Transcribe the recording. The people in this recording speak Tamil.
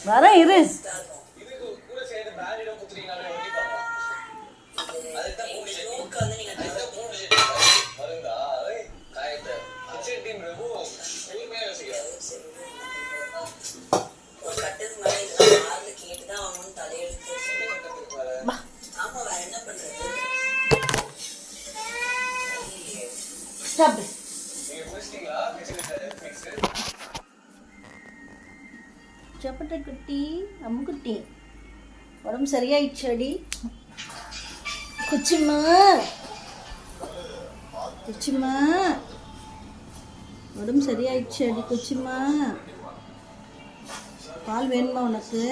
வரேன் இரு. சப்பட்ட குட்டி அம்முக்குட்டி உடம்பு சரியாயிடுச்சு அடி. குச்சிம்மா குச்சிம்மா உடம்பு சரியாயிடுச்சு அடி. குச்சிம்மா பால் வேணுமா உனக்கு?